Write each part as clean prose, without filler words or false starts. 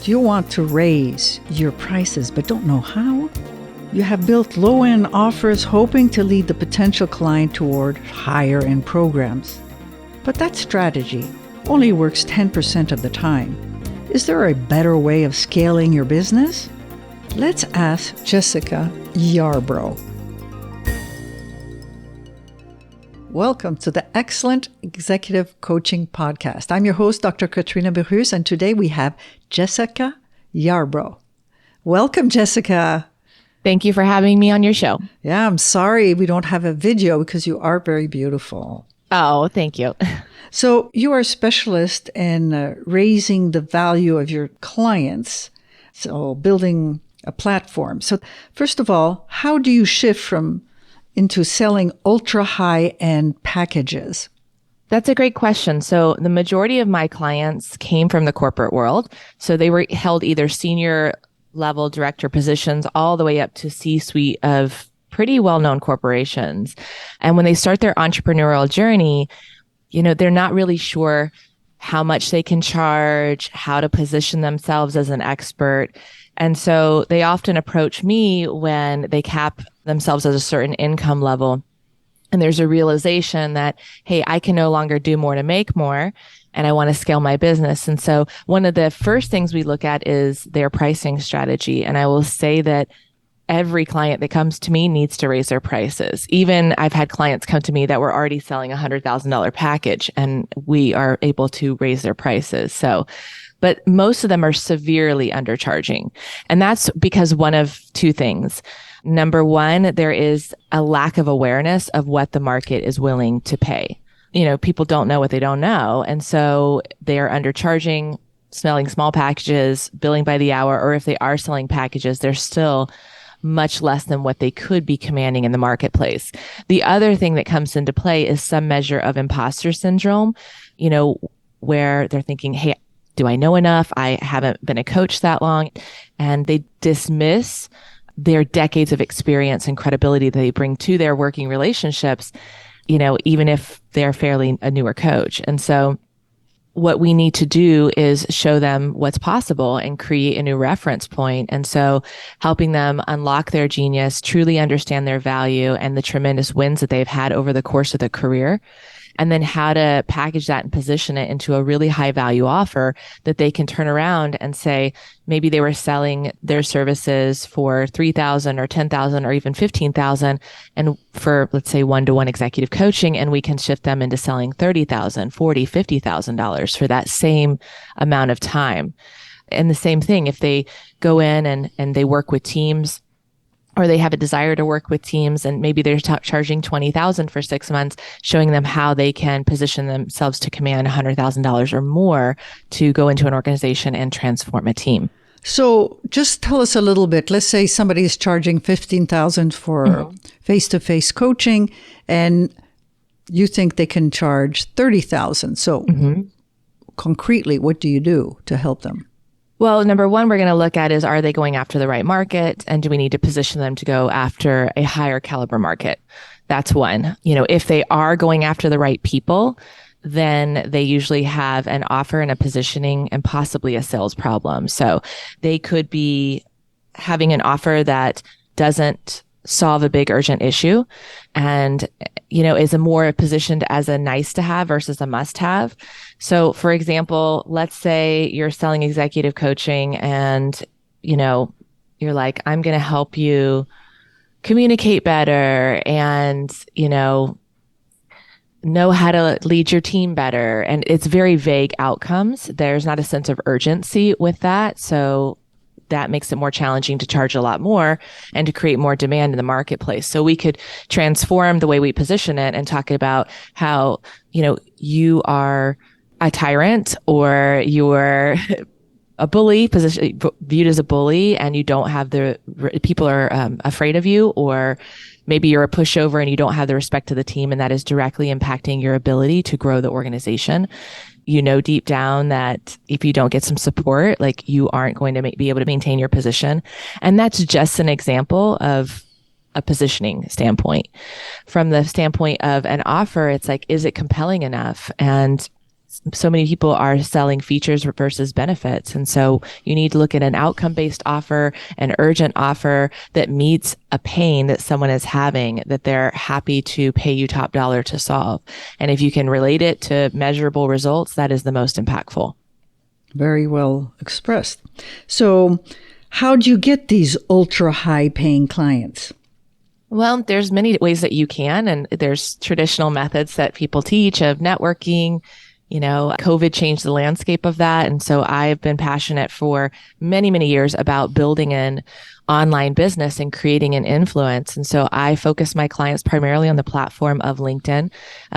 Do you want to raise your prices but don't know how? You have built low-end offers hoping to lead the potential client toward higher-end programs. But that strategy only works 10% of the time. Is there a better way of scaling your business? Let's ask Jessica Yarbrough. Welcome to the Excellent Executive Coaching Podcast. I'm your host, Dr. Katrina Berus, and today we have Jessica Yarbrough. Welcome, Jessica. Thank you for having me on your show. Yeah, I'm sorry we don't have a video because you are very beautiful. Oh, thank you. So you are a specialist in raising the value of your clients, so building a platform. So first of all, how do you shift into selling ultra high-end packages? That's a great question. So the majority of my clients came from the corporate world. So they were held either senior level director positions all the way up to C-suite of pretty well-known corporations. And when they start their entrepreneurial journey, they're not really sure how much they can charge, how to position themselves as an expert. And so they often approach me when they cap themselves at a certain income level. And there's a realization that, hey, I can no longer do more to make more, and I want to scale my business. And so one of the first things we look at is their pricing strategy. And I will say that every client that comes to me needs to raise their prices. Even I've had clients come to me that were already selling a $100,000 package, and we are able to raise their prices. But most of them are severely undercharging. And that's because one of two things. Number one, there is a lack of awareness of what the market is willing to pay. People don't know what they don't know. And so they are undercharging, selling small packages, billing by the hour, or if they are selling packages, they're still much less than what they could be commanding in the marketplace. The other thing that comes into play is some measure of imposter syndrome, where they're thinking, hey, do I know enough? I haven't been a coach that long. And they dismiss their decades of experience and credibility that they bring to their working relationships, even if they're fairly a newer coach. And so what we need to do is show them what's possible and create a new reference point. And so helping them unlock their genius, truly understand their value and the tremendous wins that they've had over the course of their career, and then how to package that and position it into a really high value offer that they can turn around and say, maybe they were selling their services for $3,000 or $10,000 or even $15,000, and for, let's say, one-to-one executive coaching, and we can shift them into selling $30,000, $40,000, $50,000 for that same amount of time. And the same thing, if they go in and they work with teams, or they have a desire to work with teams, and maybe they're charging $20,000 for 6 months, showing them how they can position themselves to command $100,000 or more to go into an organization and transform a team. So just tell us a little bit. Let's say somebody is charging $15,000 for face-to-face coaching, and you think they can charge $30,000. So concretely, what do you do to help them? Well, number one, we're going to look at is, are they going after the right market? And do we need to position them to go after a higher caliber market? That's one. If they are going after the right people, then they usually have an offer and a positioning and possibly a sales problem. So they could be having an offer that doesn't solve a big urgent issue and, is a more positioned as a nice to have versus a must have. So for example, let's say you're selling executive coaching and, you're like, I'm going to help you communicate better and, know how to lead your team better. And it's very vague outcomes. There's not a sense of urgency with that. So that makes it more challenging to charge a lot more and to create more demand in the marketplace. So we could transform the way we position it and talk about how, you are a tyrant or you're a bully, viewed as a bully, and you don't have people are afraid of you, or maybe you're a pushover and you don't have the respect of the team, and that is directly impacting your ability to grow the organization. Deep down that if you don't get some support, like, you aren't going to be able to maintain your position. And that's just an example of a positioning standpoint. From the standpoint of an offer, it's like, is it compelling enough? And so many people are selling features versus benefits. And so you need to look at an outcome-based offer, an urgent offer that meets a pain that someone is having that they're happy to pay you top dollar to solve. And if you can relate it to measurable results, that is the most impactful. Very well expressed. So how do you get these ultra high paying clients? Well, there's many ways that you can, and there's traditional methods that people teach of networking. COVID changed the landscape of that. And so I've been passionate for many, many years about building an online business and creating an influence. And so I focus my clients primarily on the platform of LinkedIn.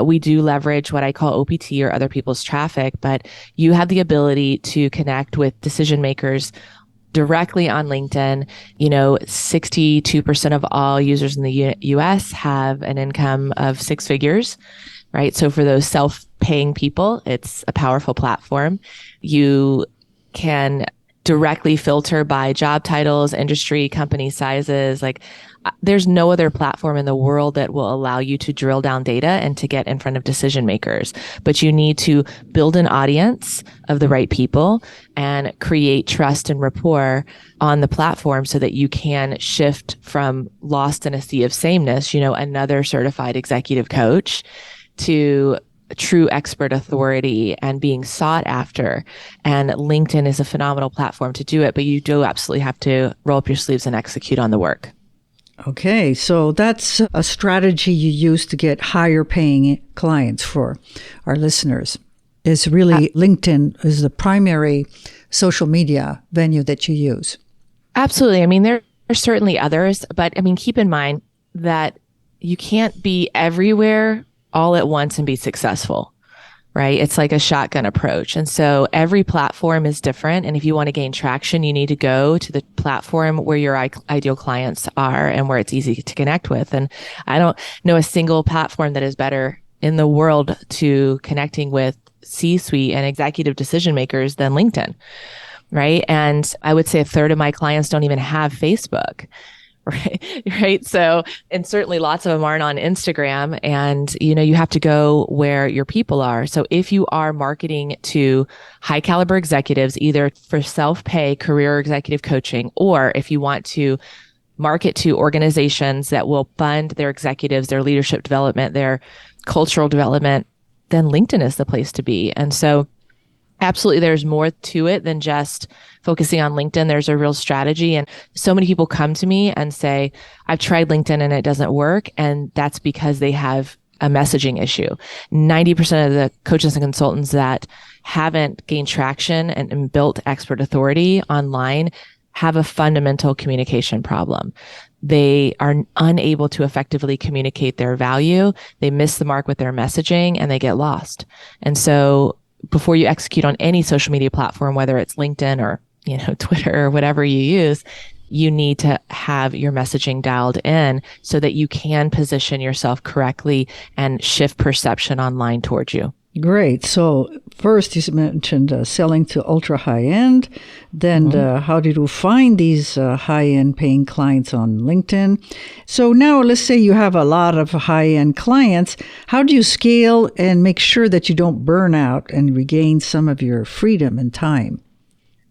We do leverage what I call OPT or other people's traffic, but you have the ability to connect with decision makers directly on LinkedIn. 62% of all users in the US have an income of six figures. Right. So for those self-paying people, it's a powerful platform. You can directly filter by job titles, industry, company sizes. Like there's no other platform in the world that will allow you to drill down data and to get in front of decision makers. But you need to build an audience of the right people and create trust and rapport on the platform so that you can shift from lost in a sea of sameness, another certified executive coach, to true expert authority and being sought after. And LinkedIn is a phenomenal platform to do it, but you do absolutely have to roll up your sleeves and execute on the work. Okay, so that's a strategy you use to get higher paying clients for our listeners. Is really LinkedIn is the primary social media venue that you use. Absolutely. I mean, there are certainly others, but keep in mind that you can't be everywhere all at once and be successful, right? It's like a shotgun approach. And so every platform is different. And if you want to gain traction, you need to go to the platform where your ideal clients are and where it's easy to connect with. And I don't know a single platform that is better in the world to connecting with C-suite and executive decision makers than LinkedIn, right? And I would say a third of my clients don't even have Facebook. Right. So, and certainly lots of them aren't on Instagram, and, you have to go where your people are. So if you are marketing to high caliber executives, either for self-pay career executive coaching, or if you want to market to organizations that will fund their executives, their leadership development, their cultural development, then LinkedIn is the place to be. And so absolutely, there's more to it than just focusing on LinkedIn. There's a real strategy. And so many people come to me and say, I've tried LinkedIn and it doesn't work. And that's because they have a messaging issue. 90% of the coaches and consultants that haven't gained traction and built expert authority online have a fundamental communication problem. They are unable to effectively communicate their value. They miss the mark with their messaging and they get lost. And so before you execute on any social media platform, whether it's LinkedIn or, Twitter or whatever you use, you need to have your messaging dialed in so that you can position yourself correctly and shift perception online towards you. Great. So first you mentioned selling to ultra high end. Then how did you find these high end paying clients on LinkedIn? So now let's say you have a lot of high end clients. How do you scale and make sure that you don't burn out and regain some of your freedom and time?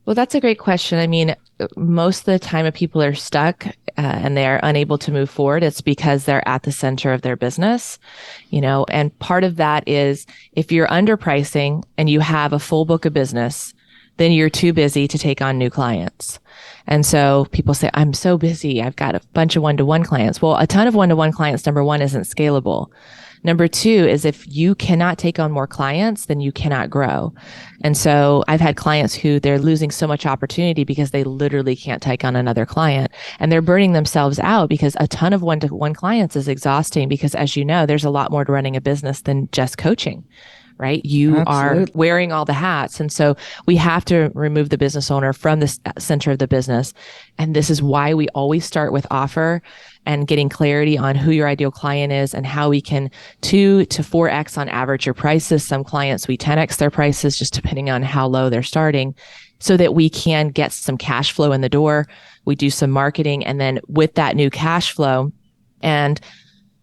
Well, that's a great question. Most of the time if people are stuck and they're unable to move forward, it's because they're at the center of their business, and part of that is if you're underpricing and you have a full book of business, then you're too busy to take on new clients. And so people say, I'm so busy. I've got a bunch of one-to-one clients. Well, a ton of one-to-one clients, number one, isn't scalable. Number two is if you cannot take on more clients, then you cannot grow. And so I've had clients who they're losing so much opportunity because they literally can't take on another client, and they're burning themselves out because a ton of one-to-one clients is exhausting because, as you know, there's a lot more to running a business than just coaching. Right? You Absolutely. Are wearing all the hats. And so we have to remove the business owner from the center of the business. And this is why we always start with offer and getting clarity on who your ideal client is and how we can 2 to 4x on average your prices. Some clients, we 10x their prices just depending on how low they're starting so that we can get some cash flow in the door. We do some marketing. And then with that new cash flow, and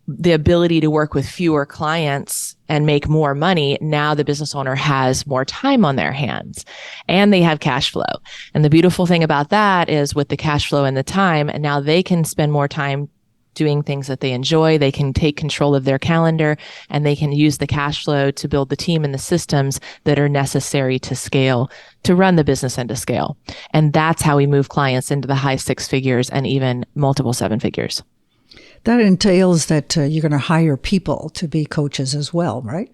the ability to work with fewer clients and make more money. Now the business owner has more time on their hands and they have cash flow. And the beautiful thing about that is with the cash flow and the time, and now they can spend more time doing things that they enjoy. They can take control of their calendar and they can use the cash flow to build the team and the systems that are necessary to scale, to run the business and to scale. And that's how we move clients into the high six figures and even multiple seven figures. That entails that you're going to hire people to be coaches as well, right?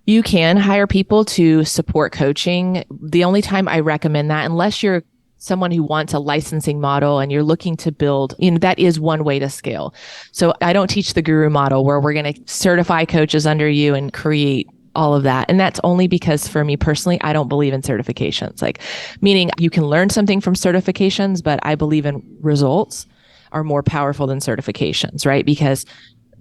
You can hire people to support coaching. The only time I recommend that, unless you're someone who wants a licensing model and you're looking to build, that is one way to scale. So I don't teach the guru model where we're going to certify coaches under you and create all of that. And that's only because for me personally, I don't believe in certifications. Meaning you can learn something from certifications, but I believe in results are more powerful than certifications, right? Because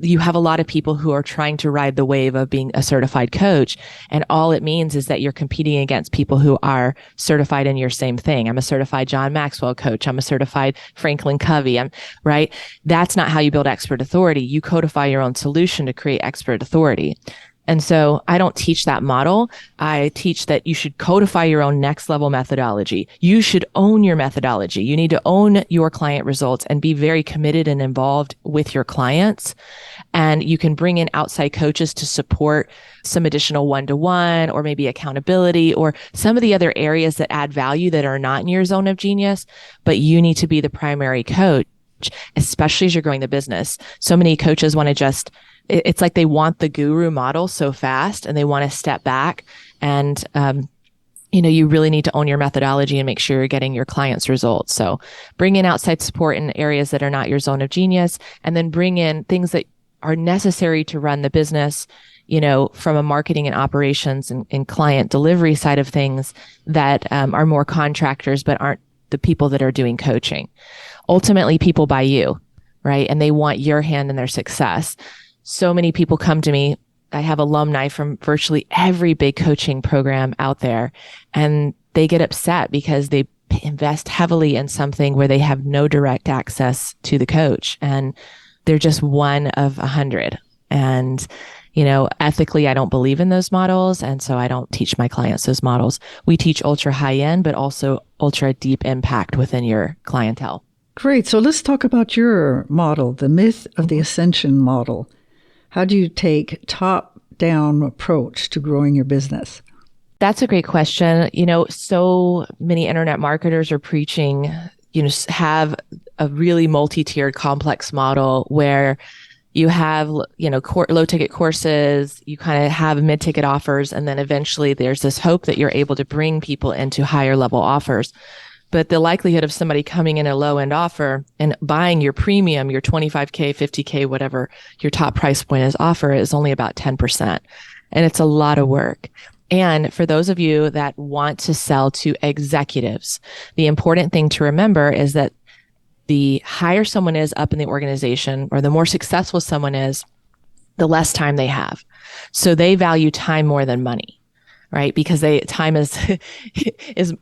you have a lot of people who are trying to ride the wave of being a certified coach. And all it means is that you're competing against people who are certified in your same thing. I'm a certified John Maxwell coach. I'm a certified Franklin Covey. Right? That's not how you build expert authority. You codify your own solution to create expert authority. And so I don't teach that model. I teach that you should codify your own next level methodology. You should own your methodology. You need to own your client results and be very committed and involved with your clients. And you can bring in outside coaches to support some additional one-to-one or maybe accountability or some of the other areas that add value that are not in your zone of genius, but you need to be the primary coach, especially as you're growing the business. So many coaches want to it's like they want the guru model so fast and they want to step back and, you really need to own your methodology and make sure you're getting your clients results. So bring in outside support in areas that are not your zone of genius, and then bring in things that are necessary to run the business, from a marketing and operations and client delivery side of things that are more contractors, but aren't the people that are doing coaching. Ultimately, people buy you, right? And they want your hand in their success. So many people come to me. I have alumni from virtually every big coaching program out there, and they get upset because they invest heavily in something where they have no direct access to the coach, and they're just one of 100. And, ethically, I don't believe in those models. And so I don't teach my clients those models. We teach ultra high end, but also ultra deep impact within your clientele. Great. So let's talk about your model, the myth of the Ascension Model. How do you take top-down approach to growing your business? That's a great question. So many internet marketers are preaching, have a really multi-tiered complex model where you have, low ticket courses, you kind of have mid-ticket offers, and then eventually there's this hope that you're able to bring people into higher level offers. But the likelihood of somebody coming in a low end offer and buying your premium, your 25K, 50K, whatever your top price point is offer is only about 10%. And it's a lot of work. And for those of you that want to sell to executives, the important thing to remember is that the higher someone is up in the organization, or the more successful someone is, the less time they have. So they value time more than money, right? Because time is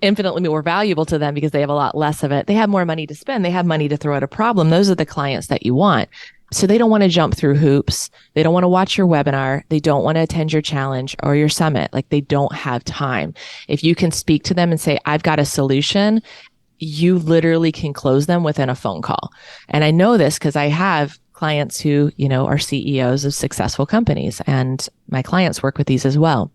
infinitely more valuable to them because they have a lot less of it. They have more money to spend. They have money to throw at a problem. Those are the clients that you want. So they don't want to jump through hoops. They don't want to watch your webinar. They don't want to attend your challenge or your summit. They don't have time. If you can speak to them and say, I've got a solution, you literally can close them within a phone call. And I know this because I have clients who, are CEOs of successful companies, and my clients work with these as well.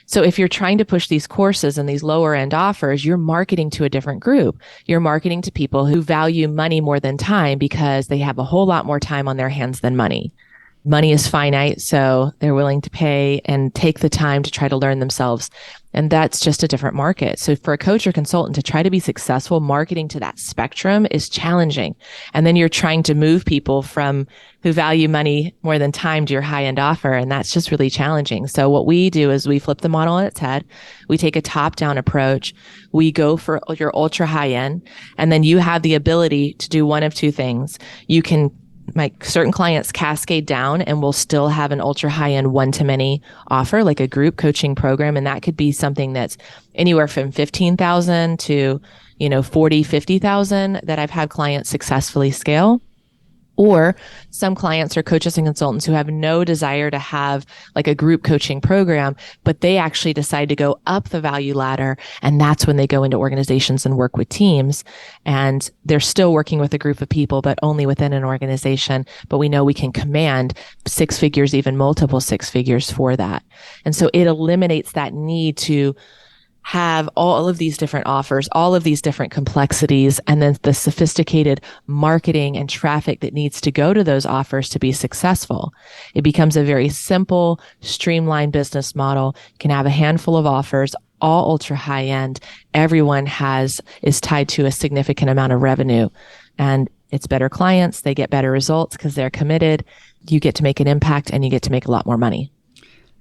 So if you're trying to push these courses and these lower end offers, you're marketing to a different group. You're marketing to people who value money more than time because they have a whole lot more time on their hands than money. Money is finite, so they're willing to pay and take the time to try to learn themselves. And that's just a different market. So for a coach or consultant to try to be successful, marketing to that spectrum is challenging. And then you're trying to move people from who value money more than time to your high-end offer. And that's just really challenging. So what we do is we flip the model on its head. We take a top-down approach. We go for your ultra high-end. And then you have the ability to do one of two things. Certain clients cascade down and will still have an ultra high-end one-to-many offer, like a group coaching program. And that could be something that's anywhere from 15,000 to, 40, 50,000 that I've had clients successfully scale. Or some clients are coaches and consultants who have no desire to have like a group coaching program, but they actually decide to go up the value ladder. And that's when they go into organizations and work with teams. And they're still working with a group of people, but only within an organization. But we know we can command 6 figures, even multiple 6 figures for that. And so it eliminates that need to have all of these different offers, all of these different complexities, and then the sophisticated marketing and traffic that needs to go to those offers to be successful. It becomes a very simple, streamlined business model. You can have a handful of offers, all ultra high end. Everyone is tied to a significant amount of revenue, and it's better clients. They get better results because they're committed. You get to make an impact and you get to make a lot more money.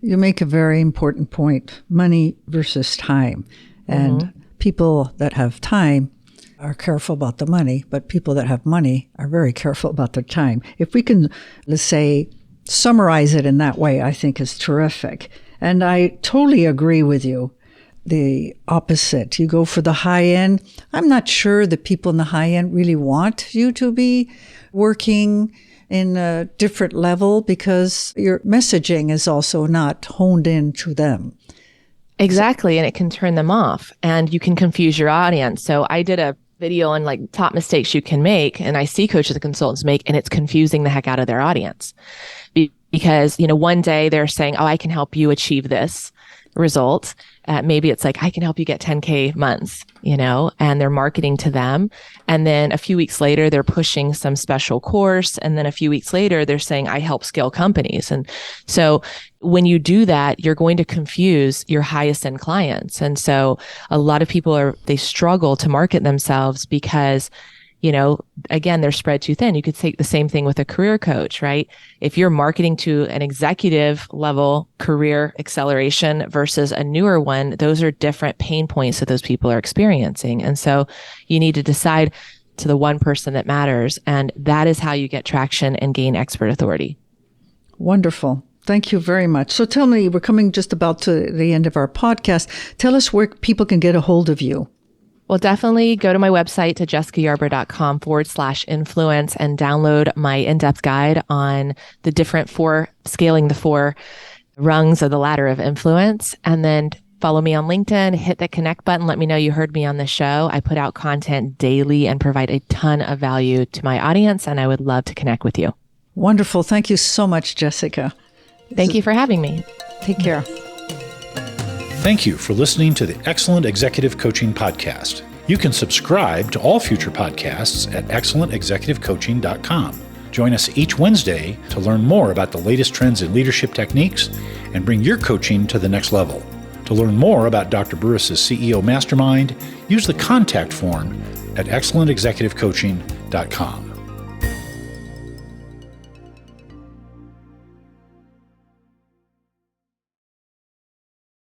You make a very important point, money versus time. And people that have time are careful about the money, but people that have money are very careful about their time. If we can, let's say, summarize it in that way, I think is terrific. And I totally agree with you. The opposite. You go for the high end. I'm not sure the people in the high end really want you to be working in a different level because your messaging is also not honed in to them. Exactly. And it can turn them off and you can confuse your audience. So I did a video on like top mistakes you can make, and I see coaches and consultants make, and it's confusing the heck out of their audience because, one day they're saying, oh, I can help you achieve this result. Maybe it's like, I can help you get 10K months, and they're marketing to them. And then a few weeks later, they're pushing some special course. And then a few weeks later, they're saying, I help scale companies. And so when you do that, you're going to confuse your highest end clients. And so a lot of people they struggle to market themselves because again, they're spread too thin. You could take the same thing with a career coach, right? If you're marketing to an executive level career acceleration versus a newer one, those are different pain points that those people are experiencing. And so you need to decide to the one person that matters. And that is how you get traction and gain expert authority. Wonderful. Thank you very much. So tell me, we're coming just about to the end of our podcast. Tell us where people can get a hold of you. Well, definitely go to my website to jessicayarbrough.com/influence and download my in-depth guide on the different scaling the 4 rungs of the ladder of influence. And then follow me on LinkedIn, hit the connect button. Let me know you heard me on the show. I put out content daily and provide a ton of value to my audience, and I would love to connect with you. Wonderful. Thank you so much, Jessica. Thank you for having me. Take care. Thank you for listening to the Excellent Executive Coaching Podcast. You can subscribe to all future podcasts at excellentexecutivecoaching.com. Join us each Wednesday to learn more about the latest trends in leadership techniques and bring your coaching to the next level. To learn more about Dr. Burris' CEO Mastermind, use the contact form at excellentexecutivecoaching.com.